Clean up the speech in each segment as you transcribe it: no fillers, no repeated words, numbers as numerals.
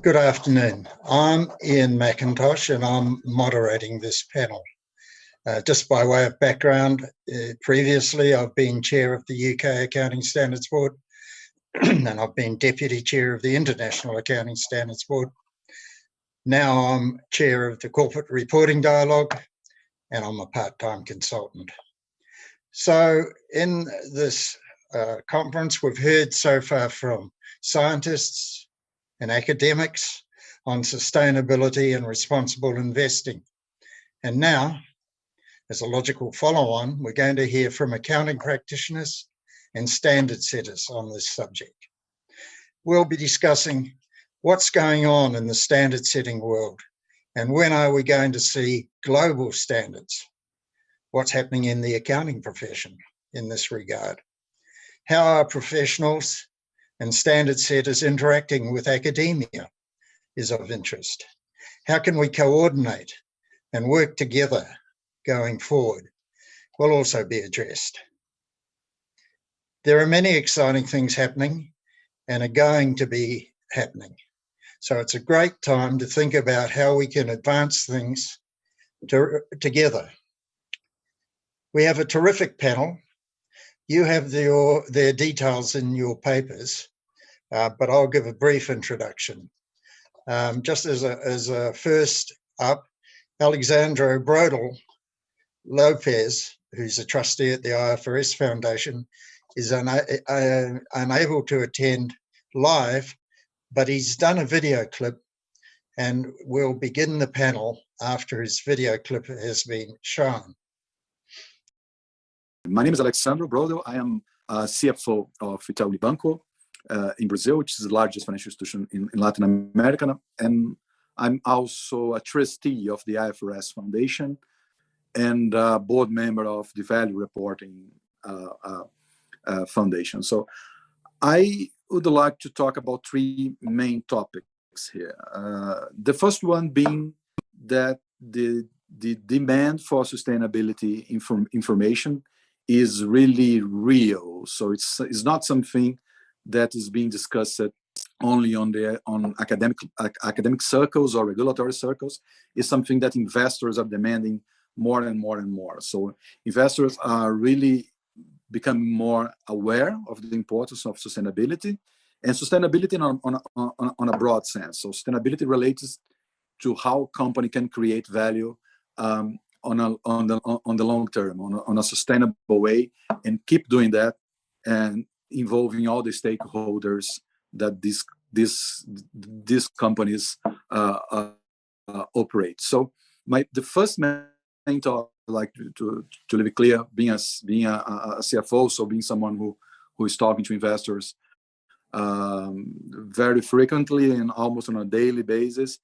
Good afternoon. I'm Ian Mackintosh and I'm moderating this panel. Just by way of background, previously I've been chair of the UK Accounting Standards Board and I've been deputy chair of the International Accounting Standards Board. Now I'm chair of the Corporate Reporting Dialogue and I'm a part-time consultant. So in this conference, we've heard so far from scientists and academics on sustainability and responsible investing. And now, as a logical follow-on, we're going to hear from accounting practitioners and standard setters on this subject. We'll be discussing what's going on in the standard setting world and when are we going to see global standards? What's happening in the accounting profession in this regard? How are professionals and standard setters interacting with academia is of interest. How can we coordinate and work together going forward will also be addressed. There are many exciting things happening and are going to be happening. So it's a great time to think about how we can advance things together. We have a terrific panel. You have their details in your papers, but I'll give a brief introduction. Just as a first up, Alexsandro Broedel Lopes, who's a trustee at the IFRS Foundation, is unable to attend live, but he's done a video clip and we'll begin the panel after his video clip has been shown. My name is Alexsandro Broedel. I am CFO of Itaú Unibanco in Brazil, which is the largest financial institution in Latin America. And I'm also a trustee of the IFRS Foundation and a board member of the Value Reporting Foundation. So I would like to talk about three main topics here. The first one being that the demand for sustainability information is really real. So it's not something that is being discussed only on academic circles or regulatory circles. It's something that investors are demanding more and more and more. So investors are really becoming more aware of the importance of sustainability, and sustainability on a broad sense. So sustainability relates to how a company can create value on the long term, on a sustainable way, and keep doing that, and involving all the stakeholders that these companies operate. So the first main talk, I'd like to leave it clear, being a CFO, so being someone who is talking to investors very frequently and almost on a daily basis,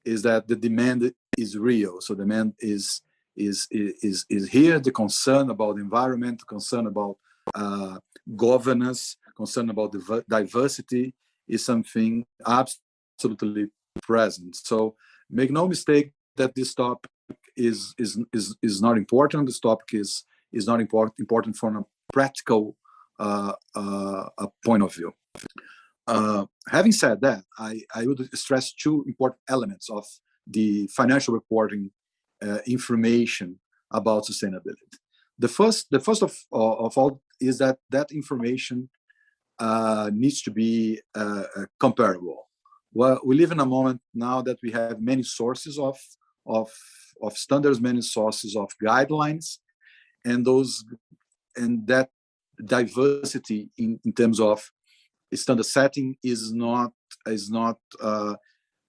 is that the demand is real. So demand is here. The concern about the environment, concern about governance, concern about diversity is something absolutely present. So make no mistake that this topic is not important. This topic is not important from a practical point of view. Having said that, I would stress two important elements of the financial reporting information about sustainability. The first of all is that information needs to be comparable. Well, we live in a moment now that we have many sources of standards, many sources of guidelines, and that diversity in terms of standard setting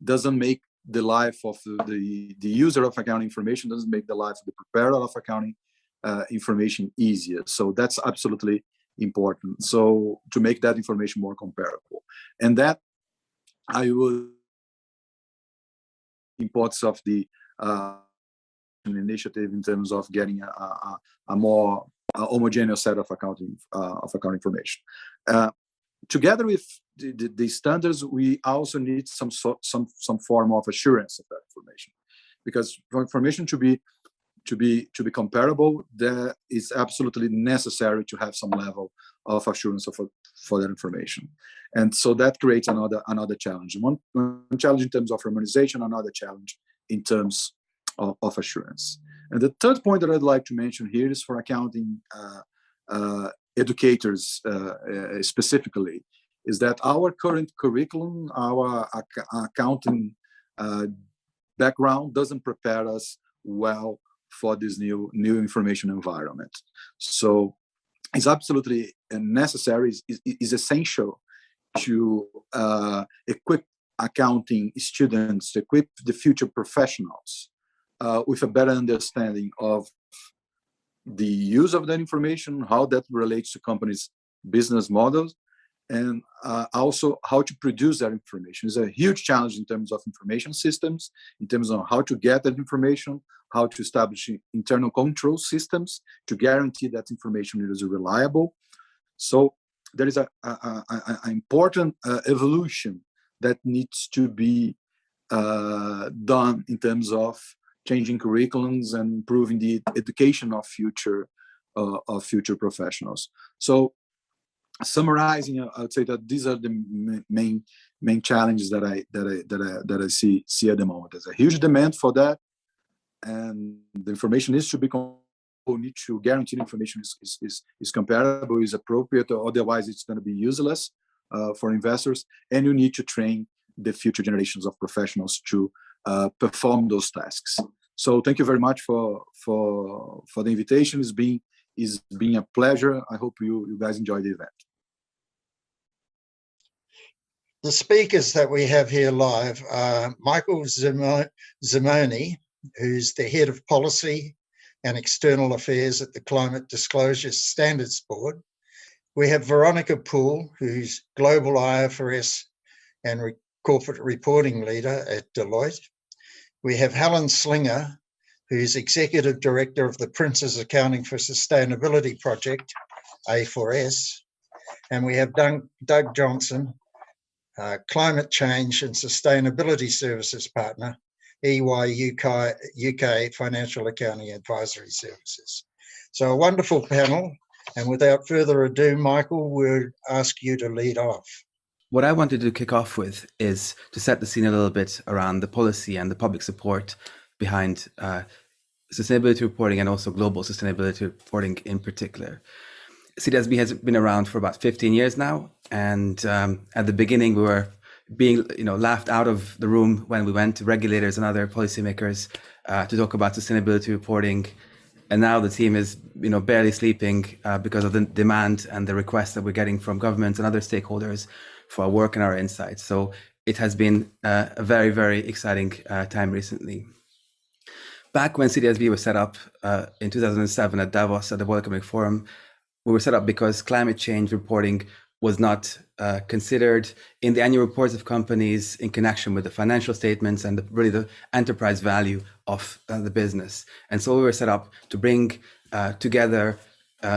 doesn't make the life of the user of accounting information, doesn't make the life of the preparer of accounting information easier. So that's absolutely important. So to make that information more comparable, and that I would importance of the initiative in terms of getting a more homogeneous set of accounting information. Together with the standards, we also need some form of assurance of that information, because for information to be to be comparable, that is absolutely necessary to have some level of assurance for that information. And so that creates another challenge. One challenge in terms of harmonization, another challenge in terms of assurance. And the third point that I'd like to mention here is for accounting educators specifically, is that our current curriculum, our accounting background doesn't prepare us well for this new information environment. So it's absolutely necessary, is essential to equip accounting students, to equip the future professionals with a better understanding of the use of that information, how that relates to companies' business models, and also how to produce that information. It's a huge challenge in terms of information systems, in terms of how to get that information, how to establish internal control systems to guarantee that information is reliable. So there is an important evolution that needs to be done in terms of changing curriculums and improving the education of future professionals. So, summarizing, I would say that these are the main challenges that I see at the moment. There's a huge demand for that, and the information needs to be. We need to guarantee the information is comparable, is appropriate, or otherwise it's going to be useless for investors. And you need to train the future generations of professionals to perform those tasks. So thank you very much for the invitation. It's been a pleasure. I hope you guys enjoy the event. The speakers that we have here live are Michael Zimonyi, who's the head of policy and external affairs at the Climate Disclosure Standards Board. We have Veronica Poole, who's global IFRS and corporate reporting leader at Deloitte. We have Helen Slinger, who's executive director of the Prince's Accounting for Sustainability Project, A4S. And we have Doug Johnston, Climate Change and Sustainability Services Partner, EY UK Financial Accounting Advisory Services. So a wonderful panel. And without further ado, Michael, we'll ask you to lead off. What I wanted to kick off with is to set the scene a little bit around the policy and the public support behind sustainability reporting and also global sustainability reporting in particular. CDSB has been around for about 15 years now. And at the beginning, we were being laughed out of the room when we went to regulators and other policymakers to talk about sustainability reporting. And now the team is barely sleeping because of the demand and the requests that we're getting from governments and other stakeholders for our work and our insights. So it has been a very, very exciting time recently. Back when CDSB was set up in 2007 at Davos at the World Economic Forum, we were set up because climate change reporting was not considered in the annual reports of companies in connection with the financial statements and really the enterprise value of the business. And so we were set up to bring together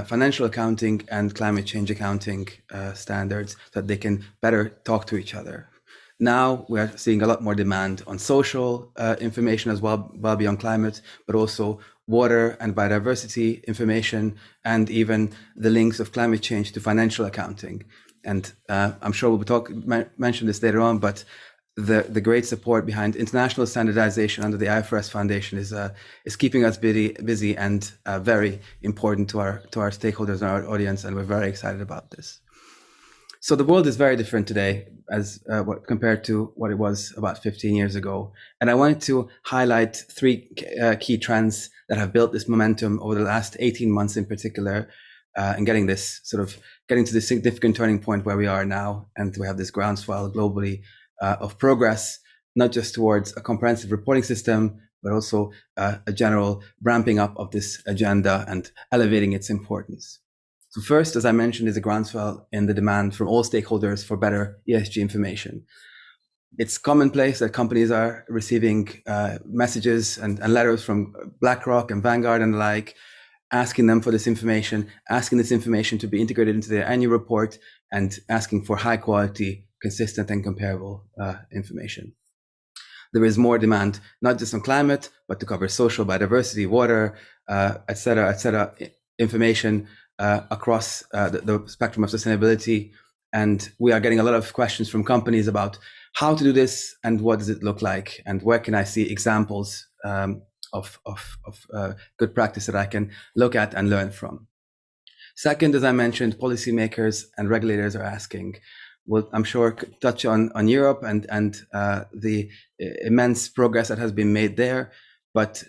financial accounting and climate change accounting standards so that they can better talk to each other. Now we are seeing a lot more demand on social information as well beyond climate, but also water and biodiversity information, and even the links of climate change to financial accounting. And I'm sure we'll mention this later on, but the great support behind international standardization under the IFRS Foundation is keeping us busy and very important to our stakeholders and our audience, and we're very excited about this. So the world is very different today as compared to what it was about 15 years ago. And I wanted to highlight three key trends that have built this momentum over the last 18 months in particular, and getting to this significant turning point where we are now. And we have this groundswell globally of progress, not just towards a comprehensive reporting system, but also a general ramping up of this agenda and elevating its importance. So first, as I mentioned, is a groundswell in the demand from all stakeholders for better ESG information. It's commonplace that companies are receiving messages and letters from BlackRock and Vanguard and the like, asking them for this information, asking this information to be integrated into their annual report, and asking for high quality, consistent and comparable information. there is more demand, not just on climate, but to cover social, biodiversity, water, et cetera, information across the spectrum of sustainability. And we are getting a lot of questions from companies about how to do this and what does it look like, and where can I see examples of good practice that I can look at and learn from. Second, as I mentioned, policymakers and regulators are asking. Well, I'm sure touch on Europe and the immense progress that has been made there. But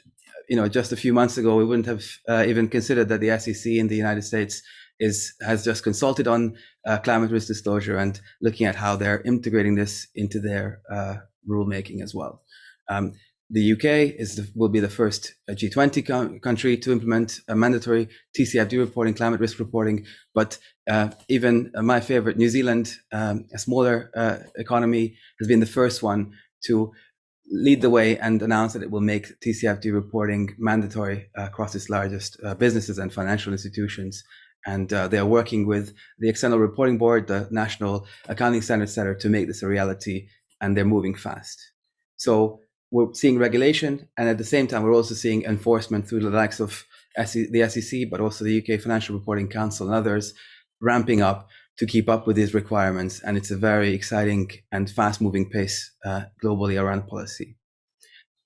just a few months ago, we wouldn't have even considered that the SEC in the United States has just consulted on climate risk disclosure and looking at how they're integrating this into their rulemaking as well. The UK will be the first G20 country to implement a mandatory TCFD reporting, climate risk reporting. But even my favorite, New Zealand, a smaller economy, has been the first one to lead the way and announce that it will make TCFD reporting mandatory across its largest businesses and financial institutions. And they are working with the External Reporting Board, the National Accounting Standards Setter, to make this a reality, and they're moving fast. So we're seeing regulation, and at the same time, we're also seeing enforcement through the likes of the SEC, but also the UK Financial Reporting Council and others ramping up to keep up with these requirements. And it's a very exciting and fast-moving pace globally around policy.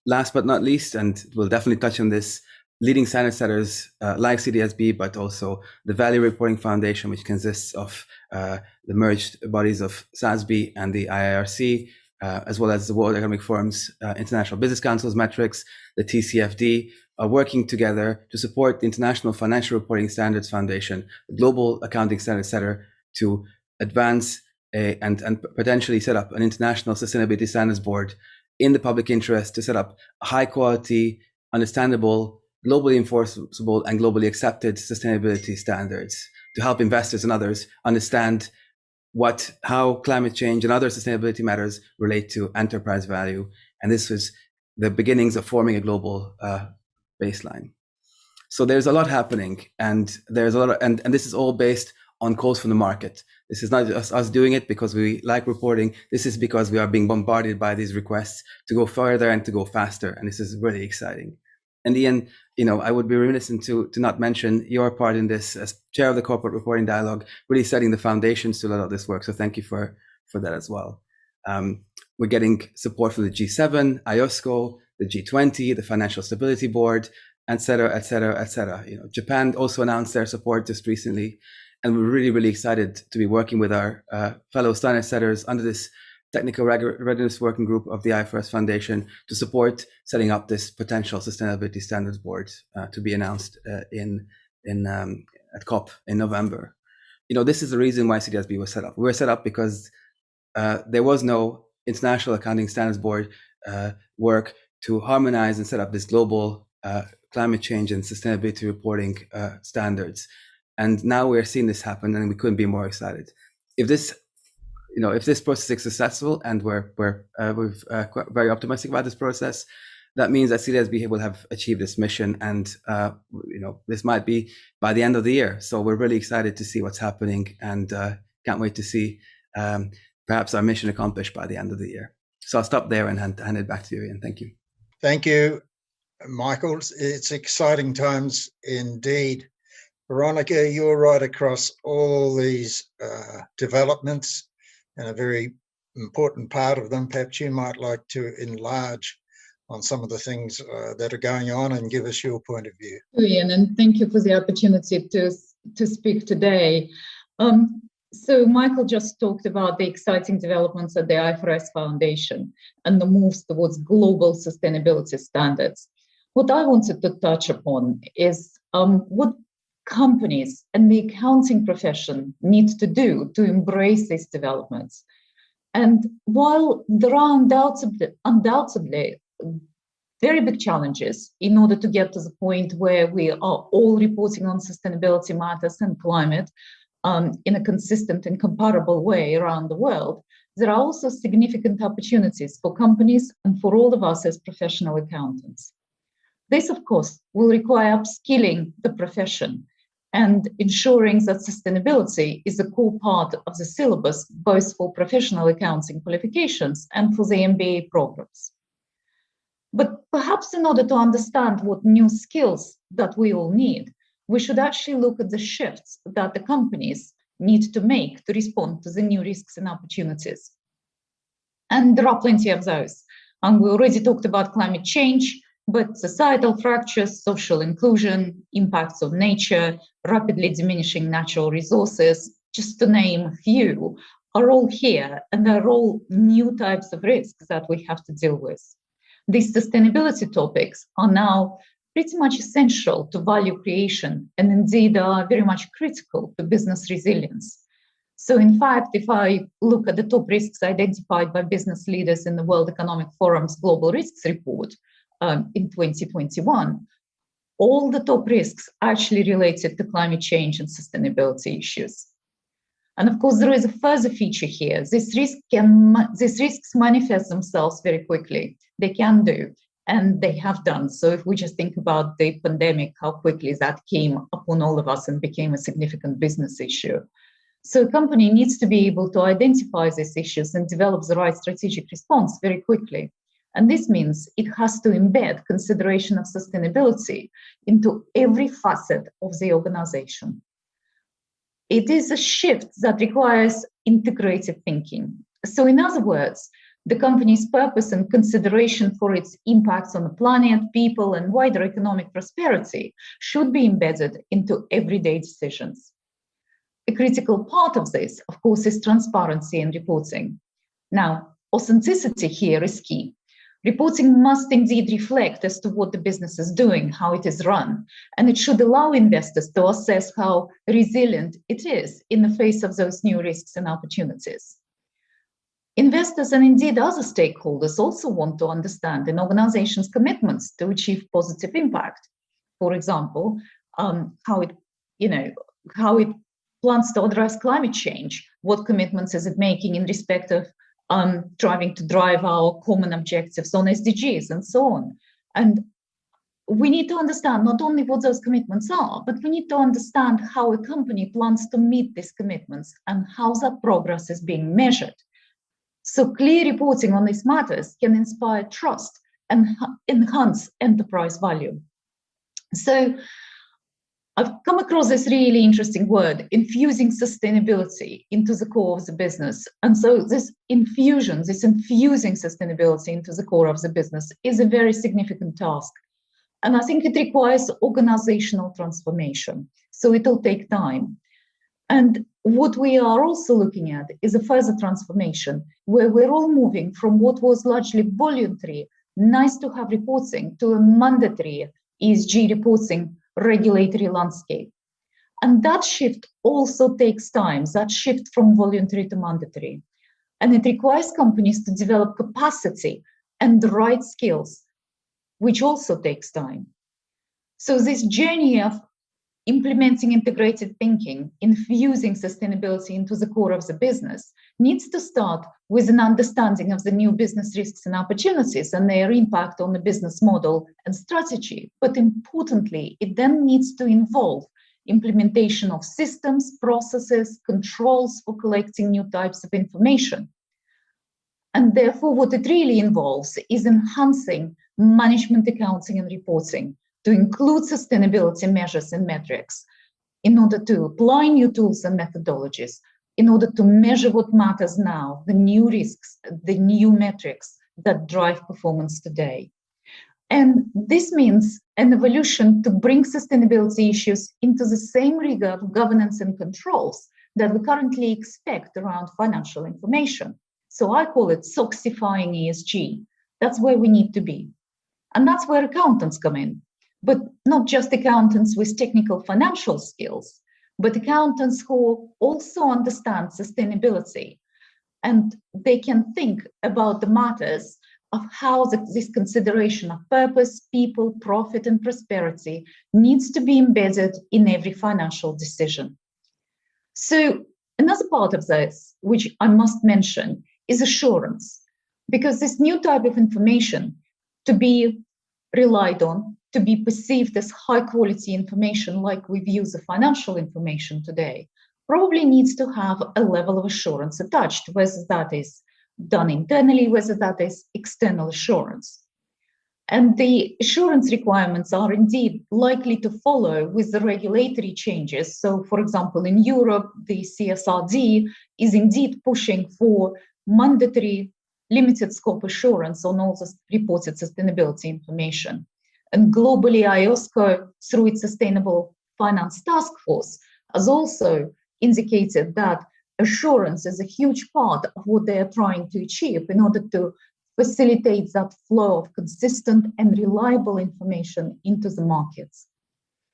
Last but not least, and we'll definitely touch on this, leading standard setters like CDSB, but also the Value Reporting Foundation, which consists of the merged bodies of SASB and the IIRC, as well as the World Economic Forum's International Business Council's metrics, the TCFD, are working together to support the International Financial Reporting Standards Foundation, the global accounting standard setter, to advance and potentially set up an international sustainability standards board in the public interest to set up a high quality, understandable, globally enforceable and globally accepted sustainability standards to help investors and others understand how climate change and other sustainability matters relate to enterprise value. And this was the beginnings of forming a global baseline. So there's a lot happening, and there's a lot and this is all based on calls from the market. This is not just us doing it because we like reporting. This is because we are being bombarded by these requests to go further and to go faster. And this is really exciting. And Ian, I would be remiss to not mention your part in this as chair of the Corporate Reporting Dialogue, really setting the foundations to a lot of this work. So thank you for that as well. We're getting support from the G7, IOSCO, the G20, the Financial Stability Board, et cetera, et cetera, et cetera. Japan also announced their support just recently. And we're really, really excited to be working with our fellow standard setters under this Technical Readiness Working Group of the IFRS Foundation to support setting up this potential Sustainability Standards Board to be announced at COP in November. This is the reason why CDSB was set up. We were set up because there was no International Accounting Standards Board work to harmonize and set up this global climate change and sustainability reporting standards. And now we're seeing this happen, and we couldn't be more excited. If this process is successful, and we're very optimistic about this process, that means that CDSB will have achieved this mission, and this might be by the end of the year. So we're really excited to see what's happening, and can't wait to see perhaps our mission accomplished by the end of the year. So I'll stop there and hand it back to you, Ian. Thank you. Thank you, Michael. It's exciting times indeed. Veronica, you're right across all these developments and a very important part of them. Perhaps you might like to enlarge on some of the things that are going on and give us your point of view. Ian, and thank you for the opportunity to speak today. So Michael just talked about the exciting developments at the IFRS Foundation and the moves towards global sustainability standards. What I wanted to touch upon is what companies and the accounting profession need to do to embrace these developments. And while there are undoubtedly very big challenges in order to get to the point where we are all reporting on sustainability matters and climate in a consistent and comparable way around the world, there are also significant opportunities for companies and for all of us as professional accountants. This, of course, will require upskilling the profession and ensuring that sustainability is a core part of the syllabus, both for professional accounting qualifications and for the MBA programs. But perhaps in order to understand what new skills that we all need, we should actually look at the shifts that the companies need to make to respond to the new risks and opportunities. And there are plenty of those. And we already talked about climate change, but societal fractures, social inclusion, impacts on nature, rapidly diminishing natural resources, just to name a few, are all here, and they're all new types of risks that we have to deal with. These sustainability topics are now pretty much essential to value creation, and indeed are very much critical to business resilience. So in fact, if I look at the top risks identified by business leaders in the World Economic Forum's Global Risks Report in 2021, all the top risks actually related to climate change and sustainability issues. And of course, there is a further feature here. These risks manifest themselves very quickly. They can do, and they have done. So if we just think about the pandemic, how quickly that came upon all of us and became a significant business issue. So a company needs to be able to identify these issues and develop the right strategic response very quickly. And this means it has to embed consideration of sustainability into every facet of the organization. It is a shift that requires integrated thinking. So in other words, the company's purpose and consideration for its impacts on the planet, people, and wider economic prosperity should be embedded into everyday decisions. A critical part of this, of course, is transparency and reporting. Now, authenticity here is key. Reporting must indeed reflect as to what the business is doing, how it is run, and it should allow investors to assess how resilient it is in the face of those new risks and opportunities. Investors and indeed other stakeholders also want to understand an organization's commitments to achieve positive impact. For example, how it plans to address climate change. What commitments is it making in respect of trying to drive our common objectives on SDGs and so on? And we need to understand not only what those commitments are, but we need to understand how a company plans to meet these commitments and how that progress is being measured. So clear reporting on these matters can inspire trust and enhance enterprise value. So I've come across this really interesting word, infusing sustainability into the core of the business. And so this infusing sustainability into the core of the business is a very significant task. And I think it requires organizational transformation. So it'll take time. And what we are also looking at is a further transformation where we're all moving from what was largely voluntary, nice to have reporting, to a mandatory ESG reporting regulatory landscape. And that shift also takes time, that shift from voluntary to mandatory. And it requires companies to develop capacity and the right skills, which also takes time. So this journey of implementing integrated thinking, infusing sustainability into the core of the business, needs to start with an understanding of the new business risks and opportunities and their impact on the business model and strategy. But importantly, it then needs to involve implementation of systems, processes, controls for collecting new types of information. And therefore, what it really involves is enhancing management accounting and reporting to include sustainability measures and metrics in order to apply new tools and methodologies, in order to measure what matters now, the new risks, the new metrics that drive performance today. And this means an evolution to bring sustainability issues into the same rigor of governance and controls that we currently expect around financial information. So I call it SOXifying ESG. That's where we need to be. And that's where accountants come in. But not just accountants with technical financial skills, but accountants who also understand sustainability. And they can think about the matters of how this consideration of purpose, people, profit, and prosperity needs to be embedded in every financial decision. So another part of this, which I must mention, is assurance, because this new type of information to be relied on, to be perceived as high quality information like we view the financial information today, probably needs to have a level of assurance attached, whether that is done internally, whether that is external assurance. And the assurance requirements are indeed likely to follow with the regulatory changes. So, for example, in Europe, the CSRD is indeed pushing for mandatory limited scope assurance on all the reported sustainability information. And globally, IOSCO, through its Sustainable Finance Task Force, has also indicated that assurance is a huge part of what they are trying to achieve in order to facilitate that flow of consistent and reliable information into the markets.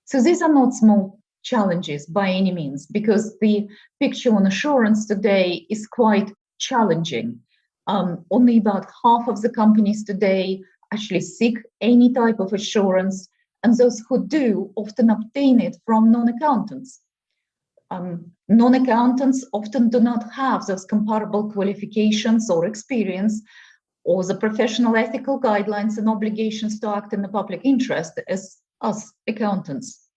So these are not small challenges by any means, because the picture on assurance today is quite challenging. Only about half of the companies today actually seek any type of assurance, and those who do often obtain it from non-accountants. Non-accountants often do not have those comparable qualifications or experience, or the professional ethical guidelines and obligations to act in the public interest as us accountants.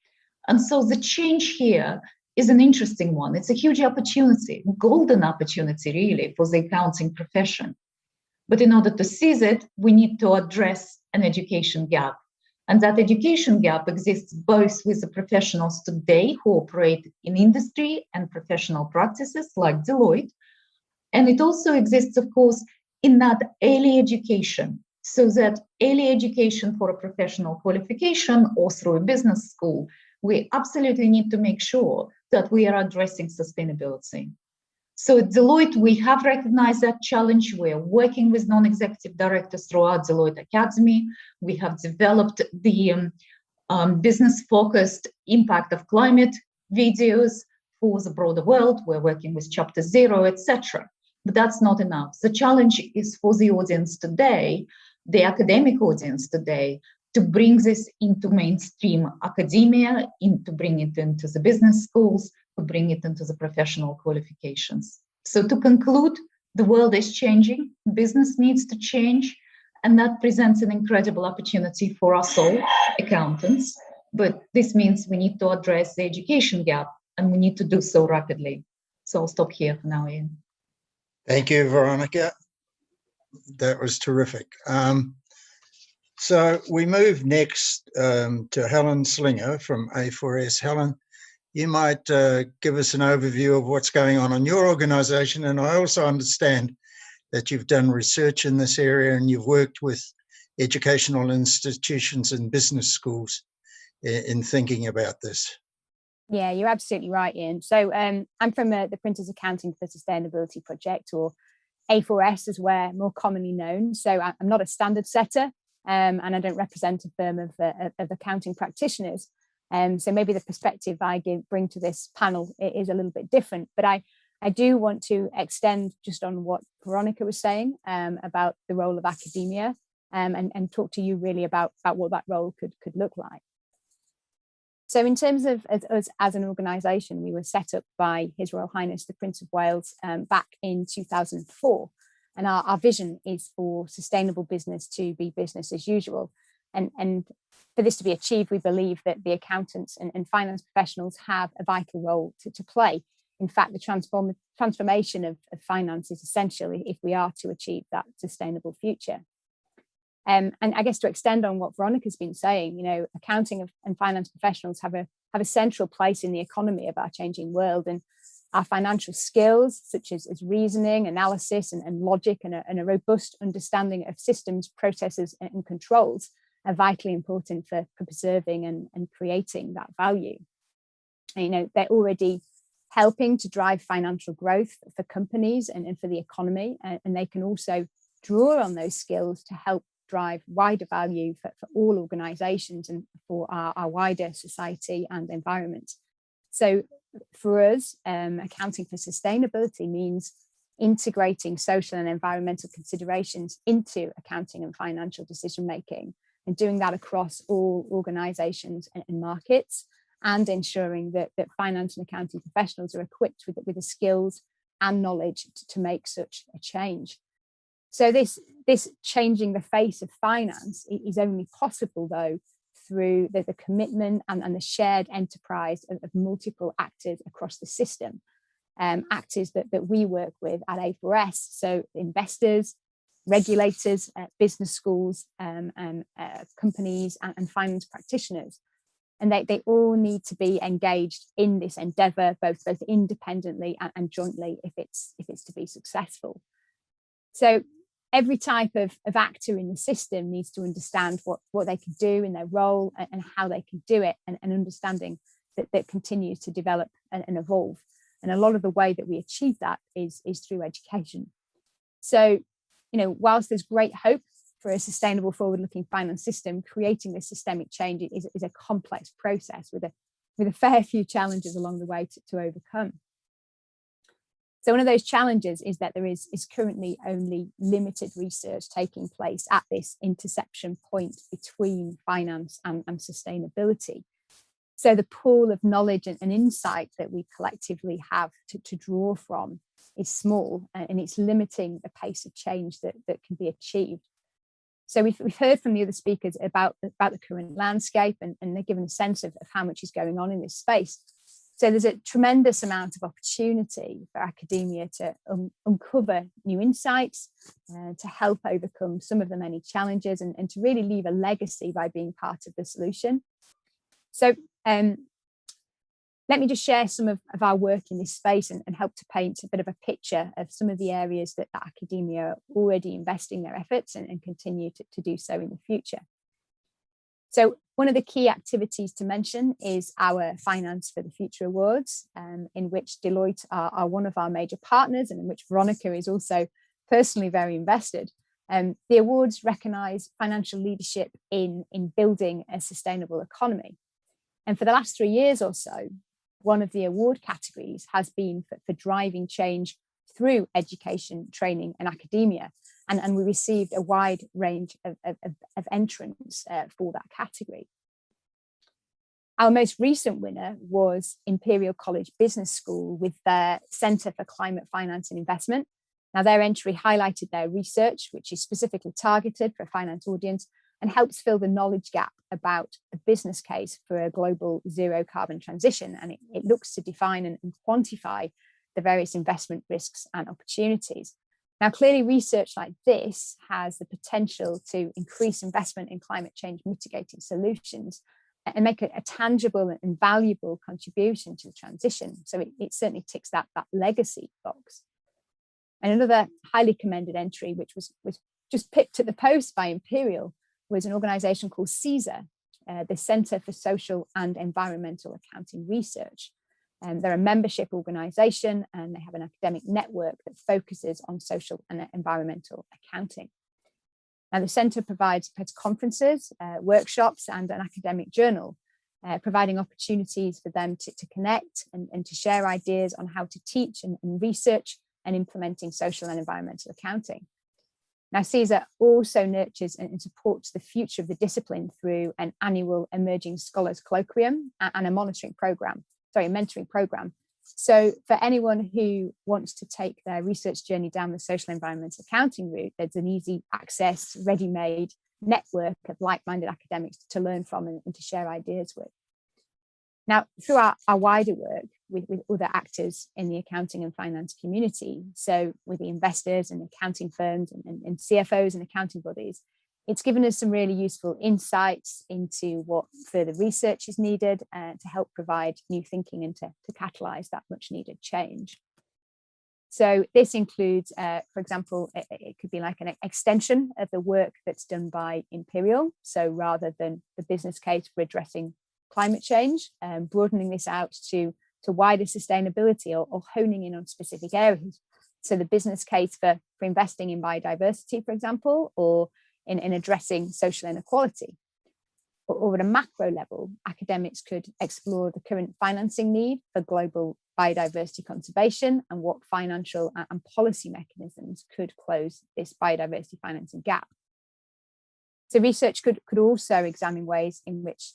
And so the change here is an interesting one. It's a huge opportunity, golden opportunity really for the accounting profession. But in order to seize it, we need to address an education gap. And that education gap exists both with the professionals today who operate in industry and professional practices like Deloitte. And it also exists, of course, in that early education, so that early education for a professional qualification or through a business school, we absolutely need to make sure that we are addressing sustainability. So at Deloitte, we have recognized that challenge. We are working with non-executive directors throughout Deloitte Academy. We have developed the business-focused impact of climate videos for the broader world. We're working with Chapter Zero, etc. But that's not enough. The challenge is for the audience today, the academic audience today, to bring this into mainstream academia, to bring it into the business schools, to bring it into the professional qualifications. So to conclude, the world is changing, business needs to change, and that presents an incredible opportunity for us all, accountants. But this means we need to address the education gap, and we need to do so rapidly. So I'll stop here for now, Ian. Thank you, Veronica. That was terrific. So we move next to Helen Slinger from A4S. Helen, you might give us an overview of what's going on in your organisation. And I also understand that you've done research in this area and you've worked with educational institutions and business schools in thinking about this. Yeah, you're absolutely right, Ian. So I'm from the Printers Accounting for Sustainability project, or A4S as we're more commonly known. So I'm not a standard setter, and I don't represent a firm of accounting practitioners. So maybe the perspective I bring to this panel is a little bit different. But I do want to extend just on what Veronica was saying about the role of academia, and talk to you really about what that role could look like. So in terms of us as an organisation, we were set up by His Royal Highness the Prince of Wales back in 2004. And our vision is for sustainable business to be business as usual. And for this to be achieved, we believe that the accountants and finance professionals have a vital role to play. In fact, the transformation of finance is essential if we are to achieve that sustainable future. And I guess to extend on what Veronica's been saying, accounting and finance professionals have a central place in the economy of our changing world, and our financial skills, such as reasoning, analysis, and logic, and a robust understanding of systems, processes, and controls, are vitally important for preserving and creating that value. And, they're already helping to drive financial growth for companies and for the economy, and they can also draw on those skills to help drive wider value for all organisations and for our wider society and environment. So for us, accounting for sustainability means integrating social and environmental considerations into accounting and financial decision making, and doing that across all organisations and markets, and ensuring that finance and accounting professionals are equipped with the skills and knowledge to make such a change. So this changing the face of finance is only possible, though, through the commitment and the shared enterprise of multiple actors across the system, actors that we work with at A4S, so investors, regulators, business schools, companies, and finance practitioners. And they all need to be engaged in this endeavour, both independently and jointly, if it's to be successful. So every type of actor in the system needs to understand what they can do in their role and how they can do it, and understanding that continues to develop and evolve. And a lot of the way that we achieve that is through education. So, whilst there's great hope for a sustainable, forward-looking finance system, creating this systemic change is a complex process with a fair few challenges along the way to overcome. So one of those challenges is that there is currently only limited research taking place at this intersection point between finance and sustainability. So the pool of knowledge and insight that we collectively have to draw from is small, and it's limiting the pace of change that can be achieved. So we've heard from the other speakers about the current landscape, and they're given a sense of how much is going on in this space. So there's a tremendous amount of opportunity for academia to uncover new insights, to help overcome some of the many challenges, and to really leave a legacy by being part of the solution. So let me just share some of our work in this space and help to paint a bit of a picture of some of the areas that academia are already investing their efforts and continue to do so in the future. So one of the key activities to mention is our Finance for the Future Awards, in which Deloitte are one of our major partners, and in which Veronica is also personally very invested. The awards recognise financial leadership in building a sustainable economy. And for the last 3 years or so, one of the award categories has been for driving change through education, training, and academia. And we received a wide range of entrants for that category. Our most recent winner was Imperial College Business School with their Centre for Climate Finance and Investment. Now, their entry highlighted their research, which is specifically targeted for a finance audience, and helps fill the knowledge gap about the business case for a global zero carbon transition. And it looks to define and quantify the various investment risks and opportunities. Now, clearly, research like this has the potential to increase investment in climate change mitigating solutions and make a tangible and valuable contribution to the transition. So it certainly ticks that legacy box. And another highly commended entry, which was just pipped at the post by Imperial, was an organisation called CSER, the Centre for Social and Environmental Accounting Research. They're a membership organisation, and they have an academic network that focuses on social and environmental accounting. Now, the centre provides conferences, workshops, and an academic journal, providing opportunities for them to connect and to share ideas on how to teach and research and implementing social and environmental accounting. Now, CSER also nurtures and supports the future of the discipline through an annual Emerging Scholars Colloquium and a mentoring program. So for anyone who wants to take their research journey down the social environmental accounting route, there's an easy access, ready-made network of like-minded academics to learn from and to share ideas with. Now, through our wider work with other actors in the accounting and finance community, so with the investors and accounting firms and CFOs and accounting bodies, it's given us some really useful insights into what further research is needed to help provide new thinking and to catalyse that much needed change. So this includes, for example, it could be like an extension of the work that's done by Imperial. So rather than the business case for addressing climate change, broadening this out to wider sustainability or honing in on specific areas. So the business case for investing in biodiversity, for example, or in addressing social inequality. Or at a macro level, academics could explore the current financing need for global biodiversity conservation and what financial and policy mechanisms could close this biodiversity financing gap. So research could also examine ways in which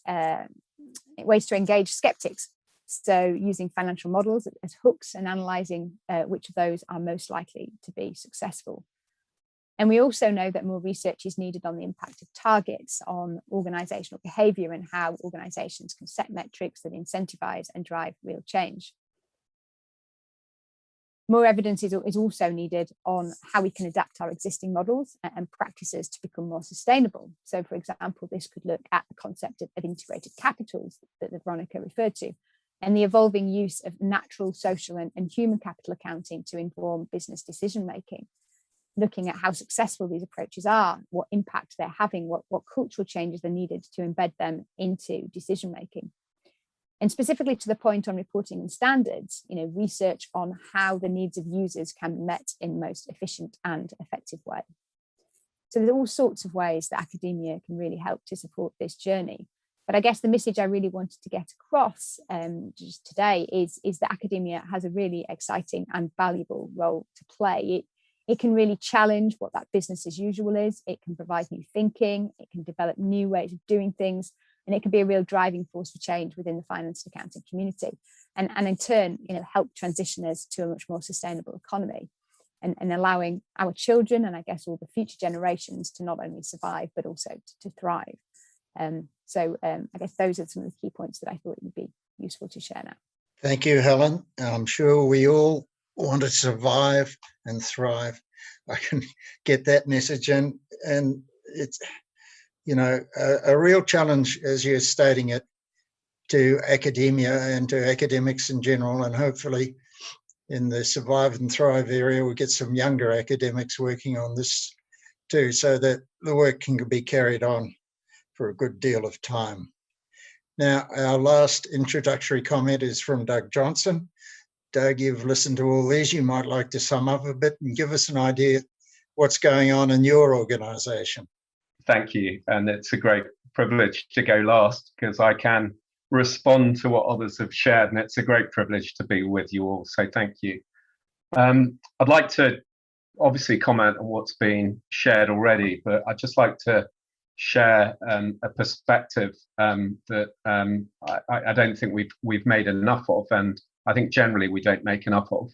ways to engage skeptics. So using financial models as hooks and analysing which of those are most likely to be successful. And we also know that more research is needed on the impact of targets on organisational behaviour and how organisations can set metrics that incentivise and drive real change. more evidence is also needed on how we can adapt our existing models and practices to become more sustainable. So, for example, this could look at the concept of integrated capitals that Veronica referred to, and the evolving use of natural, social, and human capital accounting to inform business decision-making, looking at how successful these approaches are, what impact they're having, what cultural changes are needed to embed them into decision-making. And specifically to the point on reporting and standards, research on how the needs of users can be met in most efficient and effective way. So there's all sorts of ways that academia can really help to support this journey. But I guess the message I really wanted to get across just today is that academia has a really exciting and valuable role to play. It can really challenge what that business as usual is. It can provide new thinking. It can develop new ways of doing things. And it can be a real driving force for change within the finance and accounting community. And in turn, help transition us to a much more sustainable economy and allowing our children and I guess all the future generations to not only survive, but also to thrive. So I guess those are some of the key points that I thought would be useful to share now. Thank you, Helen. I'm sure we all want to survive and thrive. I can get that message in, and it's a real challenge, as you're stating it, to academia and to academics in general, and hopefully in the survive and thrive area we get some younger academics working on this too, so that the work can be carried on for a good deal of time. Now, our last introductory comment is from Doug Johnston. Doug, you've listened to all these. You might like to sum up a bit and give us an idea what's going on in your organisation. Thank you. And it's a great privilege to go last because I can respond to what others have shared. And it's a great privilege to be with you all. So thank you. I'd like to obviously comment on what's been shared already, but I'd just like to share a perspective that I don't think we've made enough of, and I think generally we don't make enough of.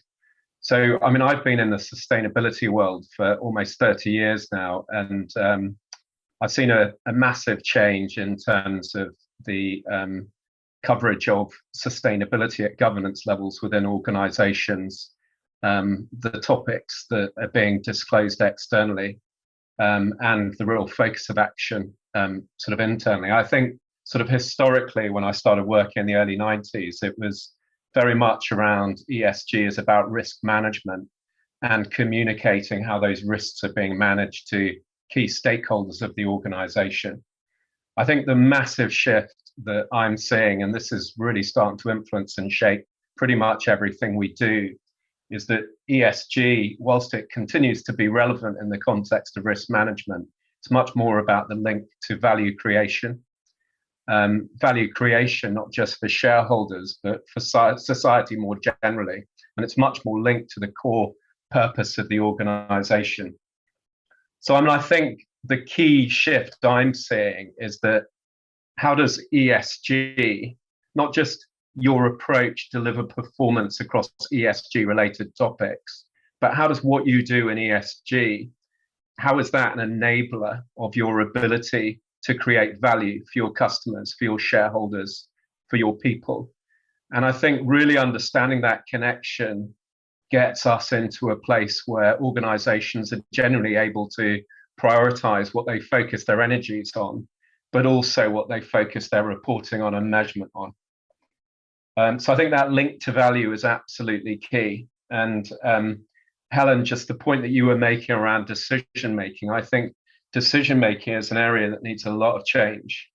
So, I mean, I've been in the sustainability world for almost 30 years now, and I've seen a massive change in terms of the coverage of sustainability at governance levels within organizations, the topics that are being disclosed externally, and the real focus of action sort of internally. I think sort of historically, when I started working in the early 90s, it was very much around ESG is about risk management and communicating how those risks are being managed to key stakeholders of the organization. I think the massive shift that I'm seeing, and this is really starting to influence and shape pretty much everything we do, is that ESG, whilst it continues to be relevant in the context of risk management, it's much more about the link to value creation. Value creation, not just for shareholders, but for society more generally. And it's much more linked to the core purpose of the organization. So I think the key shift I'm seeing is that how does ESG, not just your approach, deliver performance across ESG related topics, but how does what you do in ESG, how is that an enabler of your ability to create value for your customers, for your shareholders, for your people? And I think really understanding that connection gets us into a place where organizations are generally able to prioritize what they focus their energies on, but also what they focus their reporting on and measurement on. So I think that link to value is absolutely key. And Helen, just the point that you were making around decision making, I think decision making is an area that needs a lot of change.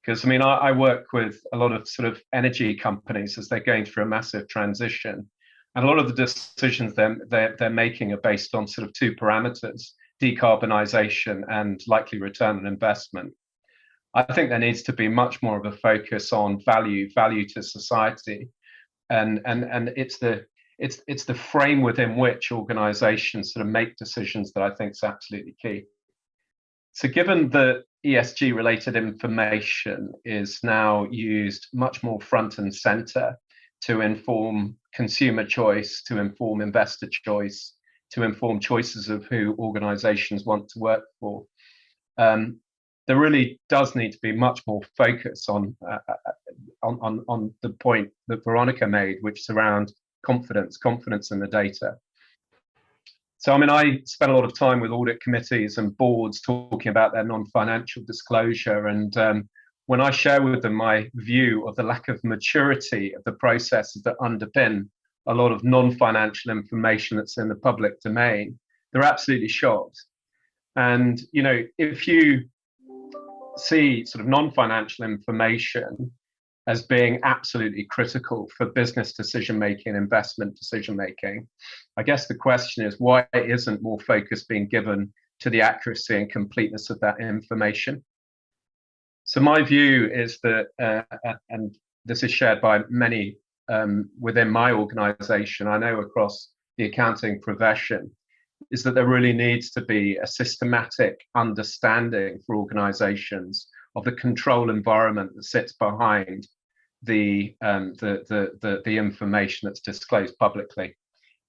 Because I mean, I work with a lot of sort of energy companies as they're going through a massive transition. And a lot of the decisions they're making are based on sort of two parameters, decarbonisation and likely return on investment. I think there needs to be much more of a focus on value to society, and it's the frame within which organisations sort of make decisions that I think is absolutely key. So given that ESG related information is now used much more front and centre to inform consumer choice, to inform investor choice, to inform choices of who organisations want to work for, there really does need to be much more focus on the point that Veronica made, which is around confidence in the data. So, I mean, I spent a lot of time with audit committees and boards talking about their non-financial disclosure. And when I share with them my view of the lack of maturity of the processes that underpin a lot of non-financial information that's in the public domain, they're absolutely shocked. And, you know, if you see sort of non-financial information as being absolutely critical for business decision-making, investment decision-making, I guess the question is, why isn't more focus being given to the accuracy and completeness of that information? So my view is that, and this is shared by many within my organization, I know across the accounting profession, is that there really needs to be a systematic understanding for organizations of the control environment that sits behind the information that's disclosed publicly.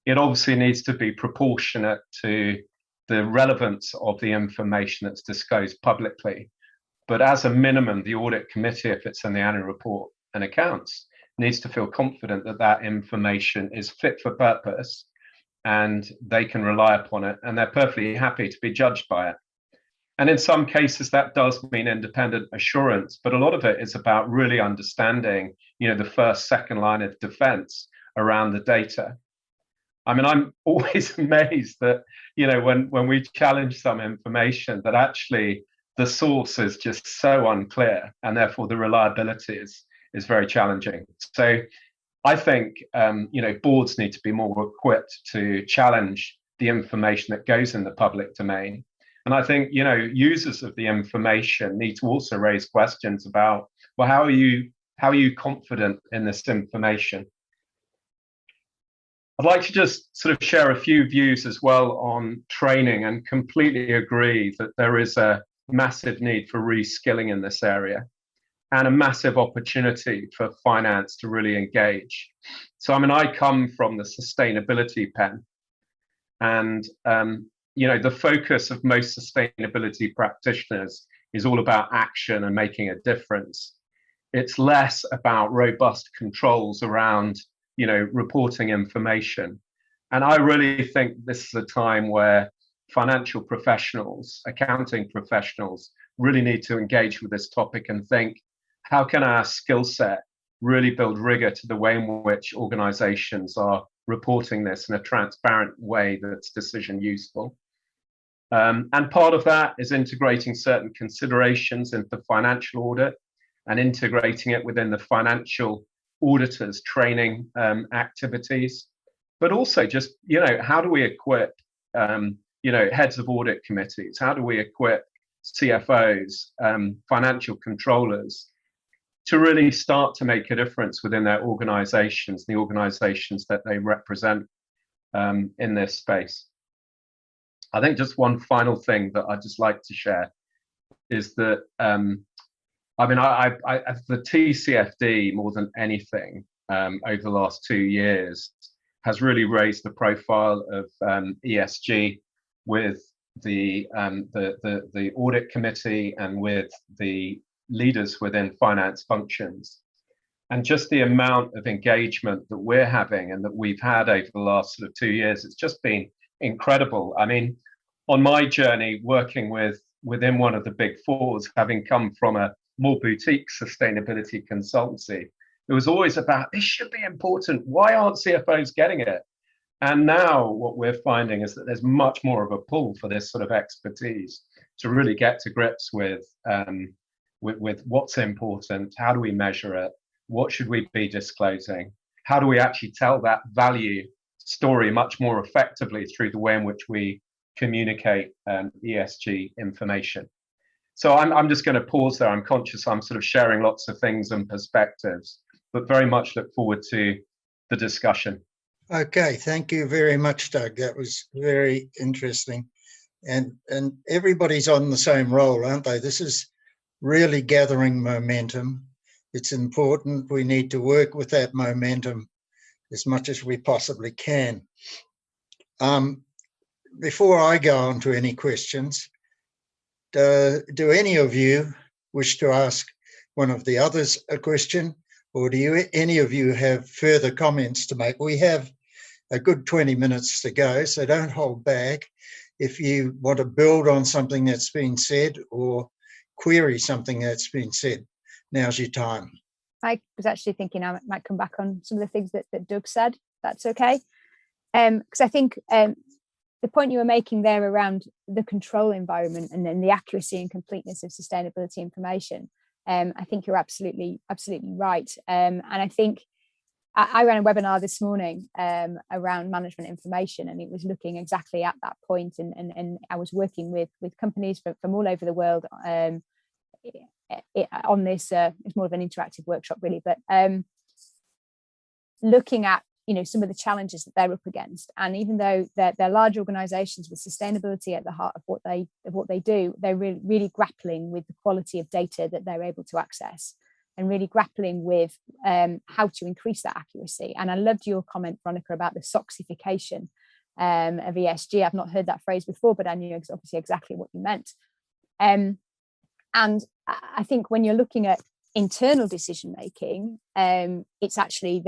It obviously needs to be proportionate to the relevance of the information that's disclosed publicly. But as a minimum, the audit committee, if it's in the annual report and accounts, needs to feel confident that that information is fit for purpose and they can rely upon it, and they're perfectly happy to be judged by it. And in some cases, that does mean independent assurance, but a lot of it is about really understanding, you know, the first, second line of defense around the data. I mean, I'm always amazed that, you know, when we challenge some information, that actually the source is just so unclear, and therefore the reliability is very challenging. So I think, you know, boards need to be more equipped to challenge the information that goes in the public domain. And I think, you know, users of the information need to also raise questions about, well, how are you confident in this information? I'd like to just sort of share a few views as well on training, and completely agree that there is a massive need for reskilling in this area, and a massive opportunity for finance to really engage. So, I mean, I come from the sustainability pen, and you know, the focus of most sustainability practitioners is all about action and making a difference. It's less about robust controls around, you know, reporting information. And I really think this is a time where financial professionals, accounting professionals, really need to engage with this topic and think, how can our skill set really build rigor to the way in which organizations are reporting this in a transparent way that's decision useful? And part of that is integrating certain considerations into financial audit and integrating it within the financial auditors training activities, but also just, you know, how do we equip, you know, heads of audit committees? How do we equip CFOs, financial controllers, to really start to make a difference within their organizations, the organizations that they represent in this space? I think just one final thing that I'd just like to share is that, I mean, the TCFD, more than anything, over the last 2 years, has really raised the profile of ESG with the audit committee and with the leaders within finance functions. And just the amount of engagement that we're having and that we've had over the last sort of 2 years, it's just been incredible. I mean, on my journey working within one of the big fours, having come from a more boutique sustainability consultancy, it was always about, this should be important. Why aren't CFOs getting it? And now what we're finding is that there's much more of a pull for this sort of expertise to really get to grips with what's important, how do we measure it, what should we be disclosing, how do we actually tell that value story much more effectively through the way in which we communicate ESG information. So I'm just going to pause there. I'm conscious I'm sort of sharing lots of things and perspectives, but very much look forward to the discussion. Okay, thank you very much, Doug. That was very interesting. And everybody's on the same roll, aren't they? This is really gathering momentum. It's important. We need to work with that momentum as much as we possibly can. Before I go on to any questions, do any of you wish to ask one of the others a question, or do any of you have further comments to make? We have a good 20 minutes to go, so don't hold back. If you want to build on something that's been said or query something that's been said, now's your time. I was actually thinking I might come back on some of the things that Doug said. That's okay. Because I think the point you were making there around the control environment and then the accuracy and completeness of sustainability information, I think you're absolutely right. And I think I ran a webinar this morning around management information, and it was looking exactly at that point. And I was working with companies from all over the world on this. It's more of an interactive workshop, really, but looking at some of the challenges that they're up against. And even though they're large organizations with sustainability at the heart of what they do, they're really grappling with the quality of data that they're able to access, and really grappling with how to increase that accuracy. And I loved your comment, Veronica, about the SOXification of ESG. I've not heard that phrase before, but I knew obviously exactly what you meant. And I think when you're looking at internal decision making, it's actually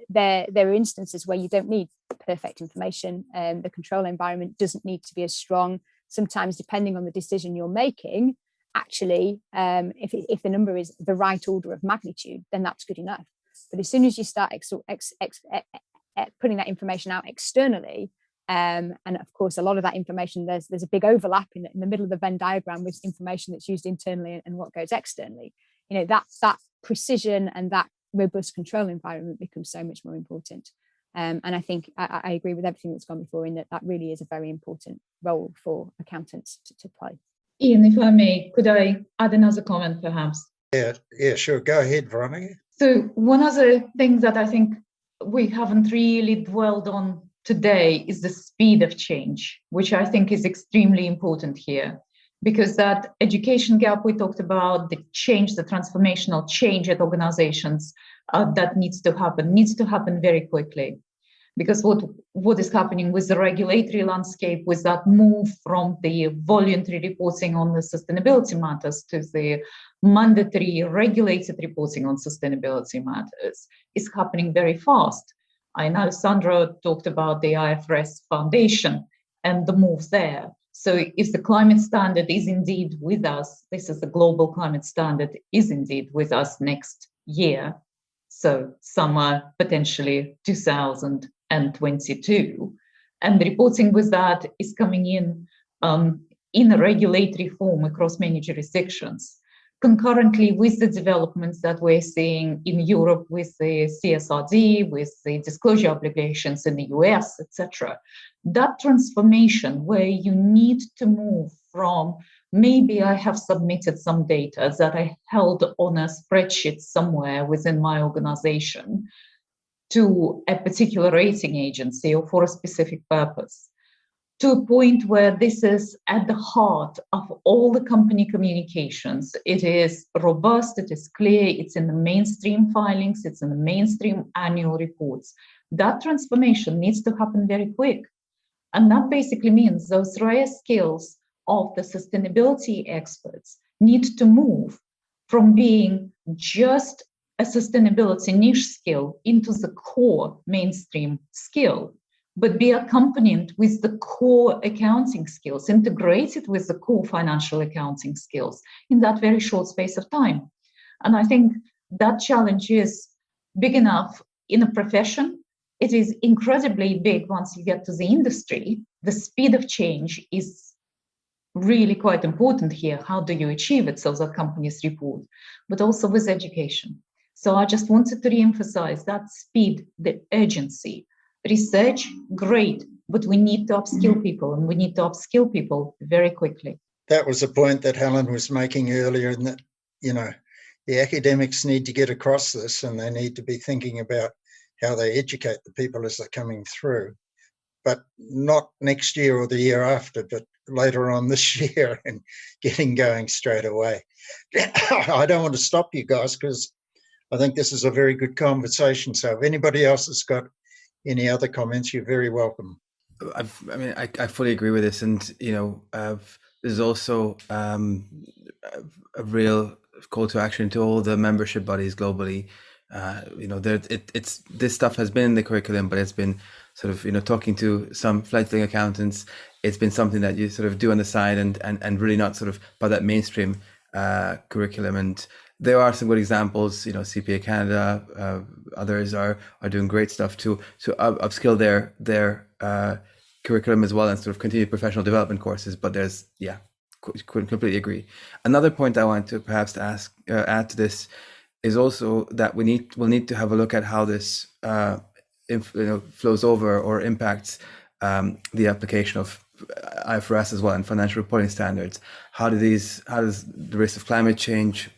there are instances where you don't need perfect information. The control environment doesn't need to be as strong. Sometimes, depending on the decision you're making, actually, if the number is the right order of magnitude, then that's good enough. But as soon as you start putting that information out externally, and of course, a lot of that information, there's a big overlap in the middle of the Venn diagram with information that's used internally and what goes externally. That precision and that robust control environment becomes so much more important. And I think I agree with everything that's gone before in that really is a very important role for accountants to play. Ian, if I may, could I add another comment perhaps? Yeah, sure. Go ahead, Veronica. So one other thing that I think we haven't really dwelled on today is the speed of change, which I think is extremely important here. Because that education gap we talked about, the transformational change at organizations that needs to happen very quickly. Because what is happening with the regulatory landscape, with that move from the voluntary reporting on the sustainability matters to the mandatory regulated reporting on sustainability matters, is happening very fast. And Alexsandro talked about the IFRS foundation and the moves there. So if the climate standard is indeed with us, this is the global climate standard, is indeed with us next year, so summer potentially 2022, and the reporting with that is coming in a regulatory form across many jurisdictions, concurrently with the developments that we're seeing in Europe with the CSRD, with the disclosure obligations in the US, etc. That transformation where you need to move from maybe I have submitted some data that I held on a spreadsheet somewhere within my organization to a particular rating agency or for a specific purpose, to a point where this is at the heart of all the company communications. It is robust, it is clear, it's in the mainstream filings, it's in the mainstream annual reports. That transformation needs to happen very quick. And that basically means those rare skills of the sustainability experts need to move from being just a sustainability niche skill into the core mainstream skill, but be accompanied with the core accounting skills, integrated with the core financial accounting skills in that very short space of time. And I think that challenge is big enough in a profession. It is incredibly big once you get to the industry. The speed of change is really quite important here. How do you achieve it so that companies report, but also with education. So I just wanted to reemphasize that speed, the urgency. Research, great, but we need to upskill people, and we need to upskill people very quickly. That was a point that Helen was making earlier, in that, the academics need to get across this, and they need to be thinking about how they educate the people as they're coming through, but not next year or the year after, but later on this year and getting going straight away. I don't want to stop you guys because I think this is a very good conversation. So if anybody else has got any other comments, you're very welcome. I fully agree with this, and there's also a real call to action to all the membership bodies globally This stuff has been in the curriculum, but it's been sort of, talking to some fledgling accountants, it's been something that you sort of do on the side and really not sort of part of that mainstream curriculum. And there are some good examples, CPA Canada, others are doing great stuff to upskill their curriculum as well, and sort of continued professional development courses. But there's, completely agree. Another point I want to perhaps add to this is also that we'll need to have a look at how this flows over or impacts the application of IFRS as well and financial reporting standards. How does the risk of climate change,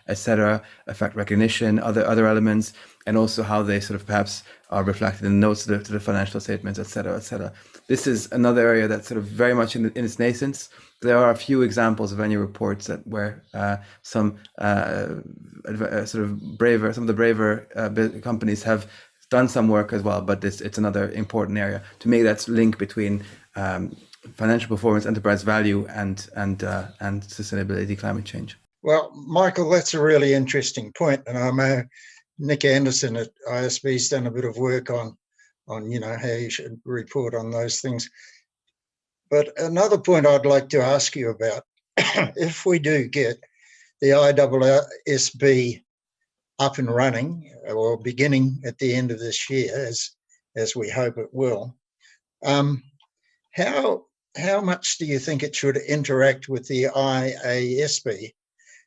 etc., affect recognition, other elements, and also how they sort of perhaps are reflected in the notes to the financial statements, etc., etc. This is another area that's sort of very much in its nascence. There are a few examples of annual reports where some of the braver companies have done some work as well, but it's another important area to make that link between financial performance, enterprise value, and sustainability, climate change. Well, Michael, that's a really interesting point, and I know Nick Anderson at ISB's done a bit of work on how you should report on those things. But another point I'd like to ask you about, if we do get the IFRS up and running, or beginning at the end of this year, as we hope it will, how much do you think it should interact with the IASB,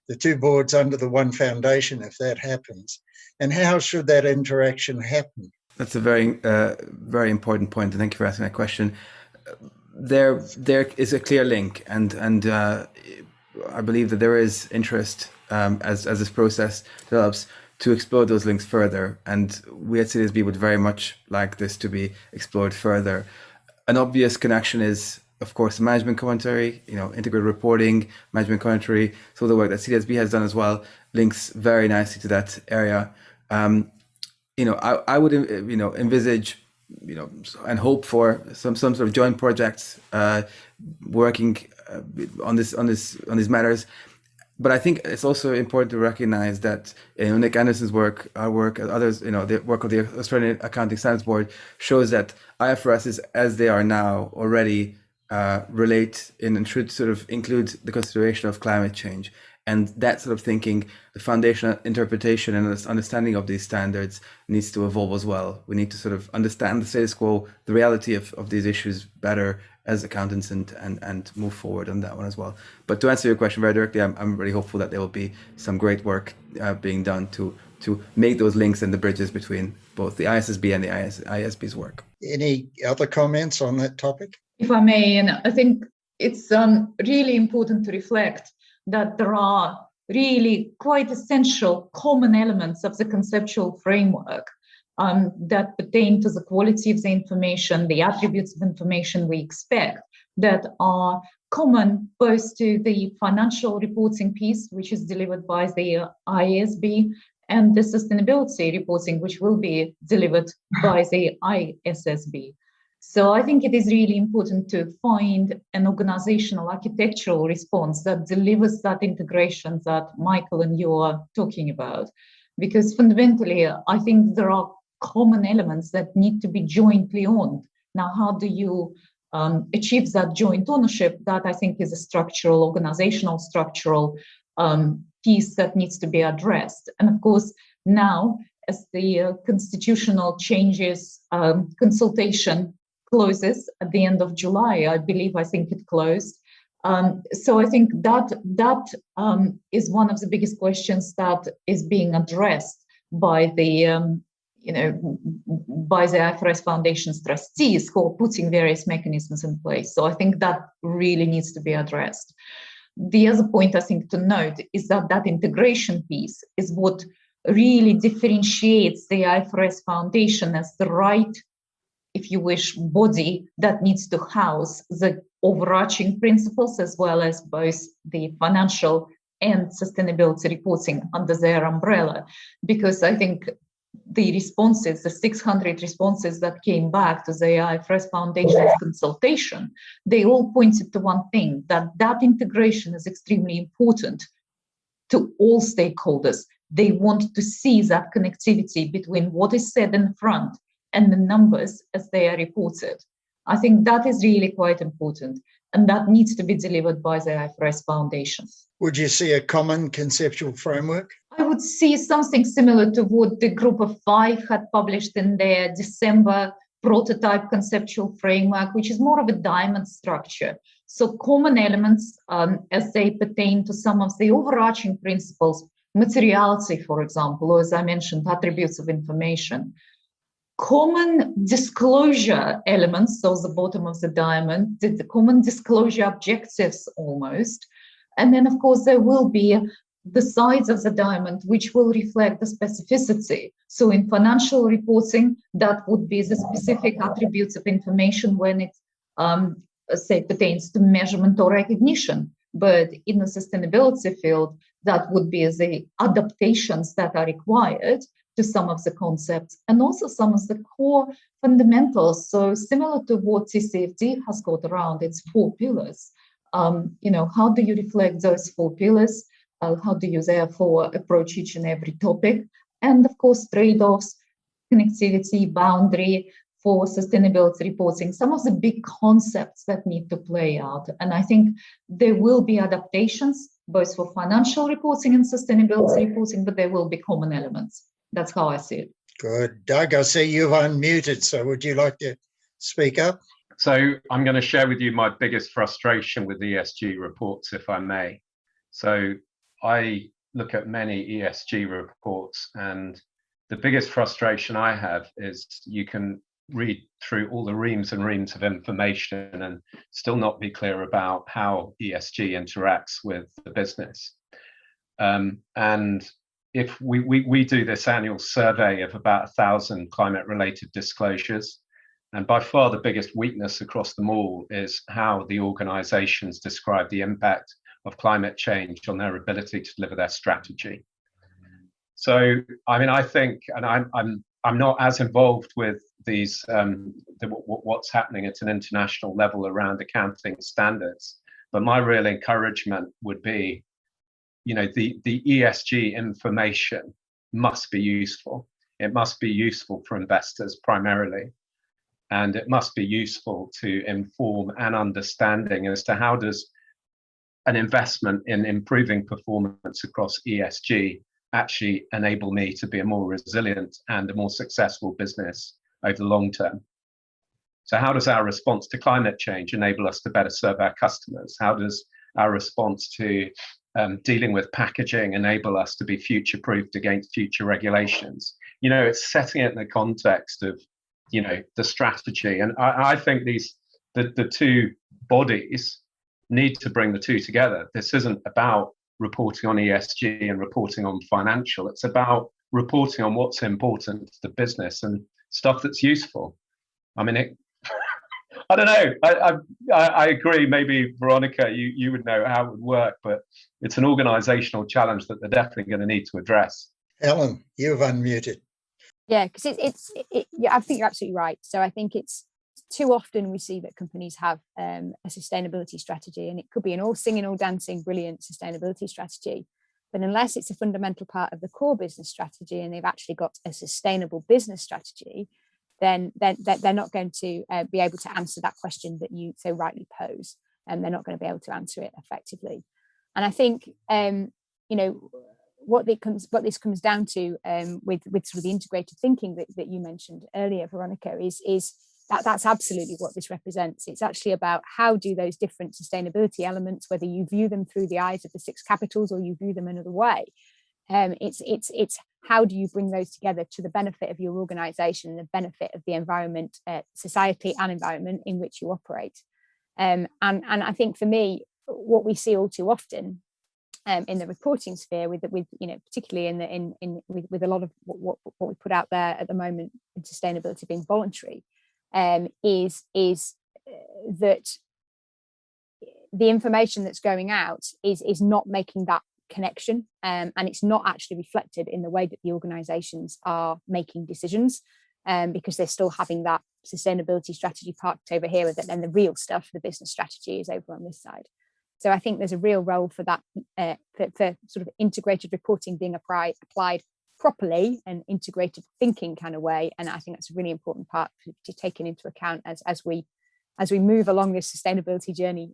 the two boards under the one foundation, if that happens? And how should that interaction happen? That's a very, very important point, and thank you for asking that question. There is a clear link, and I believe that there is interest as this process develops to explore those links further, and we at CDSB would very much like this to be explored further. An obvious connection is, of course, management commentary, integrated reporting, management commentary. So the work that CDSB has done as well links very nicely to that area. I would, envisage, and hope for some sort of joint projects working on these matters. But I think it's also important to recognize that Nick Anderson's work, our work, others, the work of the Australian Accounting Standards Board shows that IFRS, as they are now, already relate in and should sort of include the consideration of climate change. And that sort of thinking, the foundational interpretation and understanding of these standards needs to evolve as well. We need to sort of understand the status quo, the reality of these issues better as accountants, and move forward on that one as well. But to answer your question very directly, I'm really hopeful that there will be some great work being done to make those links and the bridges between both the ISSB and the ISB's work. Any other comments on that topic? If I may, and I think it's really important to reflect that there are really quite essential common elements of the conceptual framework that pertain to the quality of the information, the attributes of information we expect, that are common both to the financial reporting piece, which is delivered by the IASB, and the sustainability reporting, which will be delivered by the ISSB. So I think it is really important to find an organizational architectural response that delivers that integration that Michael and you are talking about. Because fundamentally, I think there are common elements that need to be jointly owned. Now, how do you achieve that joint ownership? That I think is a structural, organizational structural piece that needs to be addressed. And of course, now, as the constitutional changes consultation closes at the end of July, I think it closed. So I think that is one of the biggest questions that is being addressed by the by the IFRS Foundation's trustees, who are putting various mechanisms in place. So I think that really needs to be addressed. The other point I think to note is that integration piece is what really differentiates the IFRS Foundation as the right, if you wish, body that needs to house the overarching principles as well as both the financial and sustainability reporting under their umbrella. Because I think the responses, the 600 responses that came back to the IFRS Foundation's consultation, they all pointed to one thing, that integration is extremely important to all stakeholders, they want to see that connectivity between what is said in front and the numbers as they are reported. I think that is really quite important, and that needs to be delivered by the IFRS Foundation. Would you see a common conceptual framework? I would see something similar to what the Group of Five had published in their December prototype conceptual framework, which is more of a diamond structure. So common elements as they pertain to some of the overarching principles, materiality, for example, or as I mentioned, attributes of information. Common disclosure elements, so the bottom of the diamond, the common disclosure objectives almost. And then, of course, there will be the sides of the diamond, which will reflect the specificity. So in financial reporting, that would be the specific attributes of information when it, say, pertains to measurement or recognition. But in the sustainability field, that would be the adaptations that are required to some of the concepts and also some of the core fundamentals. So similar to what TCFD has got around its 4 pillars, how do you reflect those 4 pillars? How do you therefore approach each and every topic? And of course, trade-offs, connectivity, boundary for sustainability reporting, some of the big concepts that need to play out. And I think there will be adaptations, both for financial reporting and sustainability reporting, but there will be common elements. That's how I see it. Good. Doug, I see you've unmuted, so would you like to speak up? So I'm going to share with you my biggest frustration with ESG reports, if I may. So I look at many ESG reports, and the biggest frustration I have is you can read through all the reams and reams of information and still not be clear about how ESG interacts with the business. And if we do this annual survey of about 1,000 climate-related disclosures, and by far the biggest weakness across them all is how the organizations describe the impact of climate change on their ability to deliver their strategy. So, I mean, I think, and I'm not as involved with these, what's happening at an international level around accounting standards, but my real encouragement would be, the ESG information must be useful. It must be useful for investors primarily. And it must be useful to inform an understanding as to how does an investment in improving performance across ESG actually enable me to be a more resilient and a more successful business over the long term. So how does our response to climate change enable us to better serve our customers? How does our response to dealing with packaging enable us to be future-proofed against future regulations? It's setting it in the context of the strategy. And I think the two bodies need to bring the two together. This isn't about reporting on ESG and reporting on financial. It's about reporting on what's important to the business and stuff that's useful. I mean, I don't know. I agree. Maybe Veronica, you would know how it would work, but it's an organizational challenge that they're definitely going to need to address. Helen, you've unmuted. Yeah, because I think you're absolutely right. So I think it's too often we see that companies have a sustainability strategy, and it could be an all singing, all dancing, brilliant sustainability strategy. But unless it's a fundamental part of the core business strategy and they've actually got a sustainable business strategy, then they're not going to be able to answer that question that you so rightly pose, and they're not going to be able to answer it effectively. And I think what this comes down to with sort of the integrated thinking that you mentioned earlier, Veronica, is that's absolutely what this represents. It's actually about how do those different sustainability elements, whether you view them through the eyes of the 6 capitals or you view them another way, it's how do you bring those together to the benefit of your organization and the benefit of the environment, society and environment in which you operate. And I think for me, what we see all too often in the reporting sphere, with particularly with a lot of what we put out there at the moment in sustainability being voluntary, is that the information that's going out is not making that connection, and it's not actually reflected in the way that the organizations are making decisions, because they're still having that sustainability strategy parked over here, and then the real stuff, the business strategy, is over on this side. So I think there's a real role for that, for sort of integrated reporting being applied properly and integrated thinking kind of way. And I think that's a really important part to taken into account as we move along this sustainability journey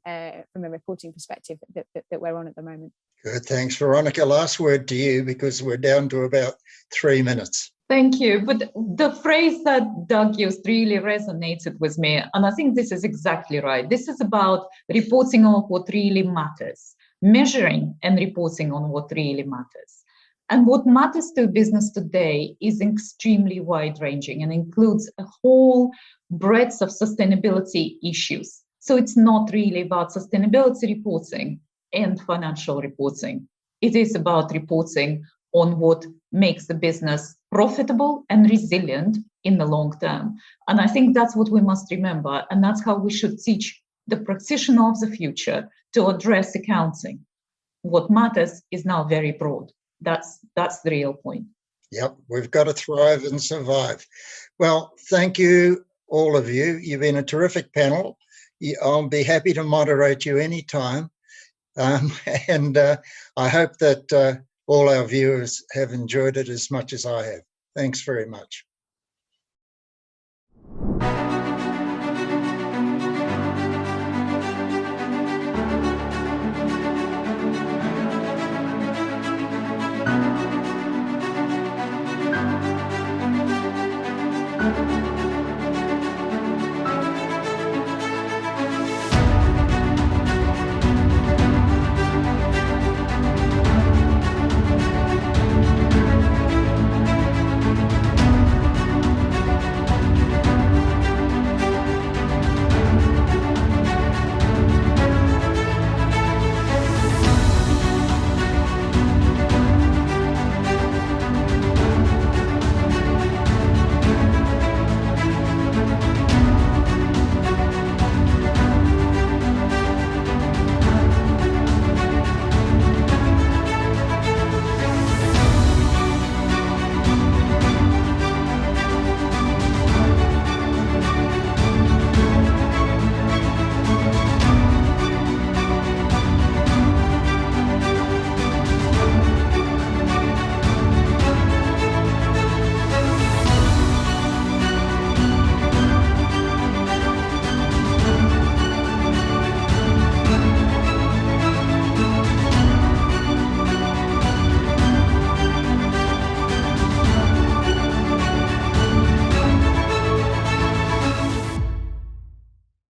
from a reporting perspective that we're on at the moment. Good, thanks, Veronica. Last word to you, because we're down to about 3 minutes. Thank you. But the phrase that Doug used really resonated with me. And I think this is exactly right. This is about reporting on what really matters, measuring and reporting on what really matters. And what matters to business today is extremely wide-ranging and includes a whole breadth of sustainability issues. So it's not really about sustainability reporting and financial reporting. It is about reporting on what makes the business profitable and resilient in the long term. And I think that's what we must remember. And that's how we should teach the practitioner of the future to address accounting. What matters is now very broad. That's the real point. Yep, we've got to thrive and survive. Well, thank you, all of you. You've been a terrific panel. I'll be happy to moderate you anytime. And I hope that all our viewers have enjoyed it as much as I have. Thanks very much.